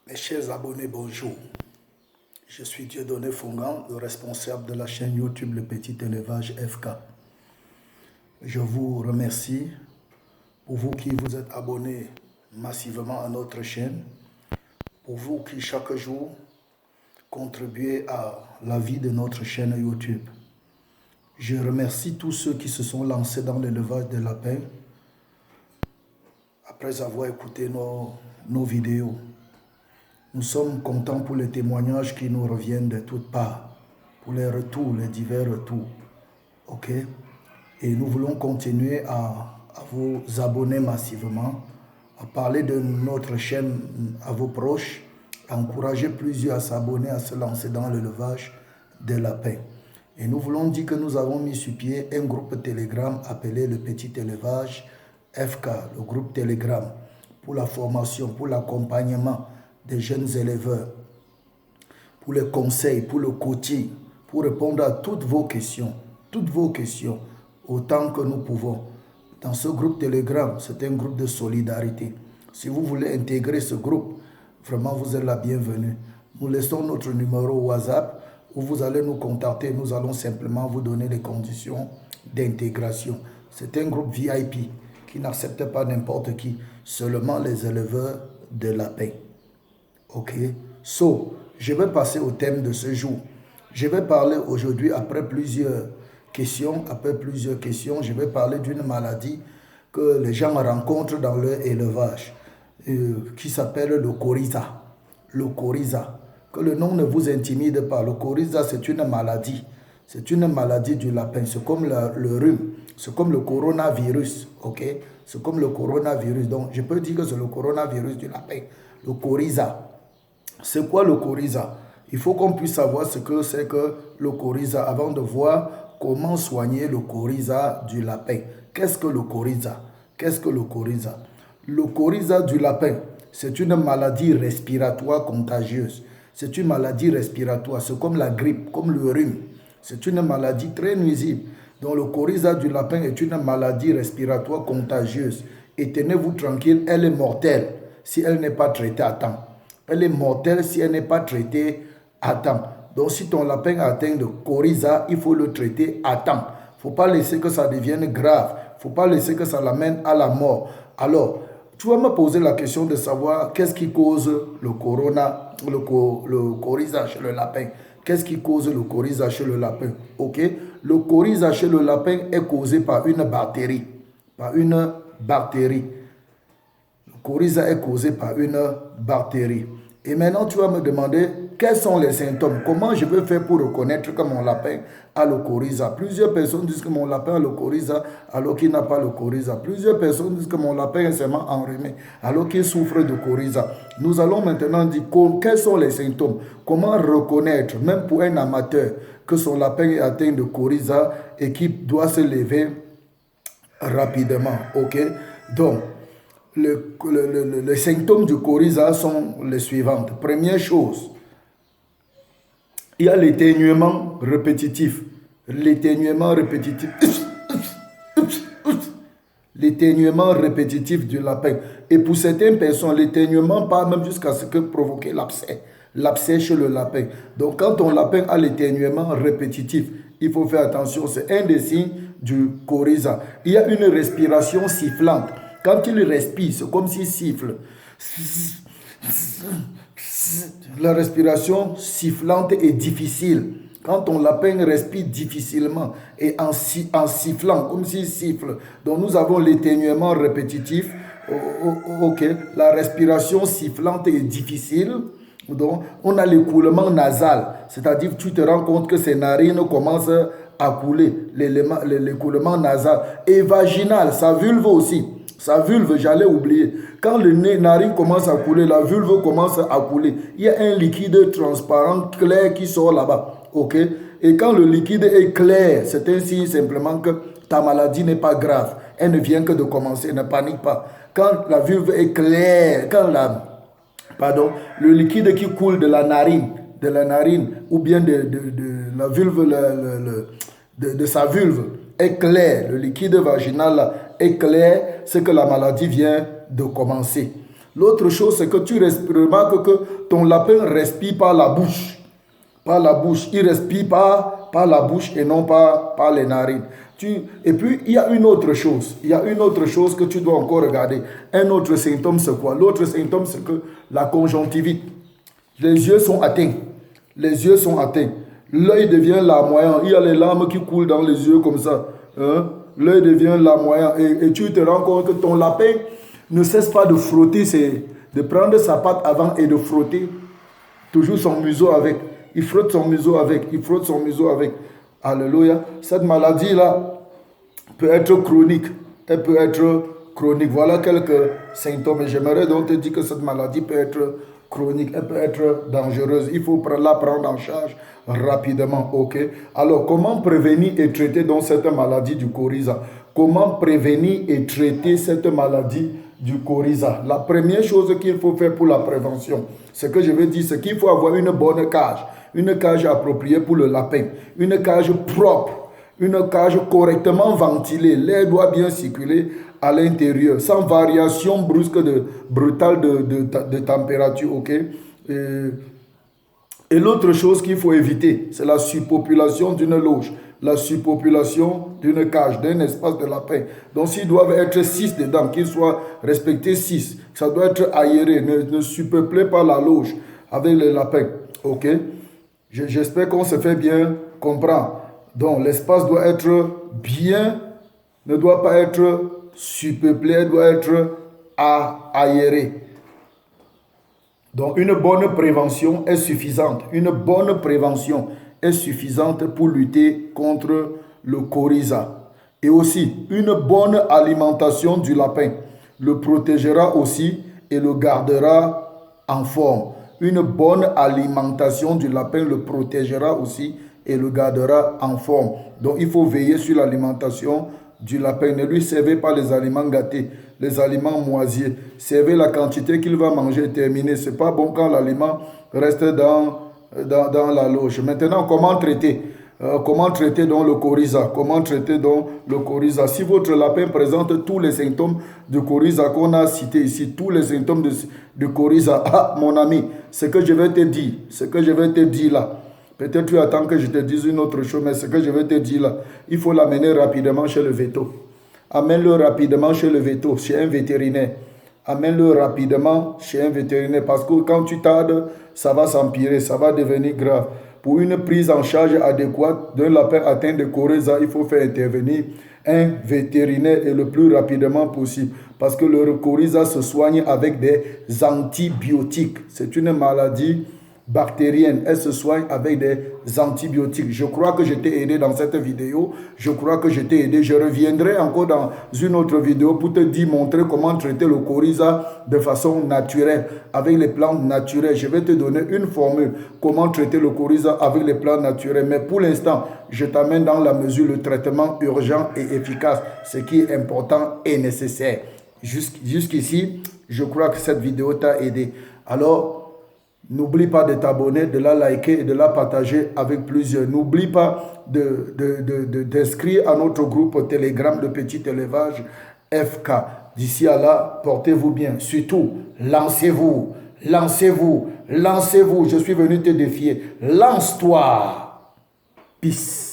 Mes chers abonnés, bonjour. Je suis Dieudonné Fongan, le responsable de la chaîne YouTube Le Petit Élevage FK. Je vous remercie pour vous qui vous êtes abonnés massivement à notre chaîne, pour vous qui chaque jour contribuez à la vie de notre chaîne YouTube. Je remercie tous ceux qui se sont lancés dans l'élevage de lapins après avoir écouté nos vidéos. Nous sommes contents pour les témoignages qui nous reviennent de toutes parts, pour les retours, les divers retours. Ok? Et nous voulons continuer à vous abonner massivement, à parler de notre chaîne à vos proches, à encourager plusieurs à s'abonner, à se lancer dans l'élevage des lapins. Et nous voulons dire que nous avons mis sur pied un groupe Telegram appelé le Petit Élevage FK, le groupe Telegram, pour la formation, pour l'accompagnement des jeunes éleveurs, pour les conseils, pour le coaching, pour répondre à toutes vos questions, autant que nous pouvons. Dans ce groupe Telegram, c'est un groupe de solidarité. Si vous voulez intégrer ce groupe, vraiment vous êtes la bienvenue. Nous laissons notre numéro WhatsApp où vous allez nous contacter. Nous allons simplement vous donner les conditions d'intégration. C'est un groupe VIP qui n'accepte pas n'importe qui, seulement les éleveurs de lapins. Ok, je vais passer au thème de ce jour. Je vais parler aujourd'hui, après plusieurs questions, je vais parler d'une maladie que les gens rencontrent dans leur élevage, qui s'appelle le coryza. Le coryza, que le nom ne vous intimide pas. Le coryza, c'est une maladie. C'est une maladie du lapin. C'est comme le rhume. C'est comme le coronavirus. Ok, c'est comme le coronavirus. Donc, je peux dire que c'est le coronavirus du lapin. Le coryza. C'est quoi le coryza? Il faut qu'on puisse savoir ce que c'est que le coryza avant de voir comment soigner le coryza du lapin. Qu'est-ce que le coryza? Qu'est-ce que le coryza? Le coryza du lapin, c'est une maladie respiratoire contagieuse. C'est une maladie respiratoire. C'est comme la grippe, comme le rhume. C'est une maladie très nuisible. Donc le coryza du lapin est une maladie respiratoire contagieuse. Et tenez-vous tranquille, elle est mortelle si elle n'est pas traitée à temps. Elle est mortelle si elle n'est pas traitée à temps. Donc si ton lapin est atteint de coryza, il faut le traiter à temps. Il ne faut pas laisser que ça devienne grave. Il ne faut pas laisser que ça l'amène à la mort. Alors, tu vas me poser la question de savoir qu'est-ce qui cause le coryza chez le lapin. Qu'est-ce qui cause le coryza chez le lapin? Ok. Le coryza chez le lapin est causé par une bactérie. Le coryza est causé par une bactérie. Et maintenant, tu vas me demander quels sont les symptômes. Comment je vais faire pour reconnaître que mon lapin a le coryza? Plusieurs personnes disent que mon lapin a le coryza alors qu'il n'a pas le coryza. Plusieurs personnes disent que mon lapin est seulement enrhumé alors qu'il souffre de coryza. Nous allons maintenant dire quels sont les symptômes. Comment reconnaître, même pour un amateur, que son lapin est atteint de coryza et qu'il doit se lever rapidement. Ok? Donc, les symptômes du coryza sont les suivantes. Première chose, il y a l'éternuement répétitif. L'éternuement répétitif du lapin. Et pour certaines personnes, l'éternuement part même jusqu'à ce que provoquer l'abcès. L'abcès chez le lapin. Donc quand ton lapin a l'éternuement répétitif, il faut faire attention. C'est un des signes du coryza. Il y a une respiration sifflante. Quand il respire, c'est comme s'il siffle. La respiration sifflante est difficile. Quand ton lapin respire difficilement et en sifflant, comme s'il siffle. Donc nous avons l'éternuement répétitif. Ok. La respiration sifflante est difficile. Donc on a l'écoulement nasal. C'est-à-dire que tu te rends compte que ses narines commencent à couler. L'écoulement nasal. Et vaginal, sa vulve aussi. Sa vulve, j'allais oublier. Quand le narine commence à couler, la vulve commence à couler. Il y a un liquide transparent, clair qui sort là-bas. Ok? Et quand le liquide est clair, c'est un signe simplement que ta maladie n'est pas grave. Elle ne vient que de commencer, ne panique pas. Quand la vulve est claire, le liquide qui coule de la narine ou bien de la vulve, de sa vulve est clair, le liquide vaginal est clair, c'est que la maladie vient de commencer. L'autre chose, c'est que tu remarques que ton lapin respire par la bouche. Par la bouche. Il respire par la bouche et non par les narines. Et puis, il y a une autre chose. Il y a une autre chose que tu dois encore regarder. Un autre symptôme, c'est quoi? L'autre symptôme, c'est que la conjonctivite. Les yeux sont atteints. Les yeux sont atteints. L'œil devient larmoyant. Il y a les larmes qui coulent dans les yeux comme ça. Hein? L'œil devient larmoyant. Et tu te rends compte que ton lapin ne cesse pas de frotter, de prendre sa patte avant et de frotter toujours son museau avec. Il frotte son museau avec. Il frotte son museau avec. Alléluia. Cette maladie-là peut être chronique. Elle peut être chronique. Voilà quelques symptômes. Et j'aimerais donc te dire que cette maladie peut être chronique. Elle peut être dangereuse. Il faut la prendre en charge rapidement. Ok. Alors, comment prévenir et traiter donc cette maladie du coryza? Comment prévenir et traiter cette maladie du coryza? La première chose qu'il faut faire pour la prévention, ce que je veux dire, c'est qu'il faut avoir une bonne cage. Une cage appropriée pour le lapin, une cage propre, une cage correctement ventilée. L'air doit bien circuler à l'intérieur, sans variation brutale de température. Okay? Et l'autre chose qu'il faut éviter, c'est la surpopulation d'une loge, la surpopulation d'une cage, d'un espace de lapin. Donc s'ils doivent être 6 dedans, qu'ils soient respectés 6, ça doit être aéré, ne surpeuplez pas la loge avec les lapins. Ok? J'espère qu'on se fait bien comprendre. Donc, l'espace doit être bien, ne doit pas être surpeuplé, doit être aéré. Donc, une bonne prévention est suffisante. Une bonne prévention est suffisante pour lutter contre le coryza. Et aussi, une bonne alimentation du lapin le protégera aussi et le gardera en forme. Une bonne alimentation du lapin le protégera aussi et le gardera en forme. Donc, il faut veiller sur l'alimentation du lapin. Ne lui servez pas les aliments gâtés, les aliments moisis. Servez la quantité qu'il va manger terminée. Ce n'est pas bon quand l'aliment reste dans la loge. Maintenant, comment traiter? Comment traiter donc le coryza? Comment traiter donc le coryza? Si votre lapin présente tous les symptômes de coryza qu'on a cités ici, tous les symptômes de coryza, mon ami, ce que je vais te dire, là, peut-être tu attends que je te dise une autre chose, mais ce que je vais te dire là, il faut l'amener rapidement chez le véto. Amène-le rapidement chez le véto, chez un vétérinaire. Amène-le rapidement chez un vétérinaire parce que quand tu tardes, ça va s'empirer, ça va devenir grave. Pour une prise en charge adéquate d'un lapin atteint de coryza, il faut faire intervenir un vétérinaire et le plus rapidement possible. Parce que le coryza se soigne avec des antibiotiques. C'est une maladie bactérienne. Elle se soigne avec des antibiotiques. Je crois que je t'ai aidé dans cette vidéo. Je crois que je t'ai aidé. Je reviendrai encore dans une autre vidéo pour te montrer comment traiter le coryza de façon naturelle, avec les plantes naturelles. Je vais te donner une formule, comment traiter le coryza avec les plantes naturelles. Mais pour l'instant, je t'amène dans la mesure le traitement urgent et efficace, ce qui est important et nécessaire. Jusqu'ici, je crois que cette vidéo t'a aidé. Alors, n'oublie pas de t'abonner, de la liker et de la partager avec plusieurs. N'oublie pas d'inscrire à notre groupe Telegram de Petit Élevage FK. D'ici à là, portez-vous bien. Surtout, lancez-vous, lancez-vous, lancez-vous. Je suis venu te défier. Lance-toi. Peace.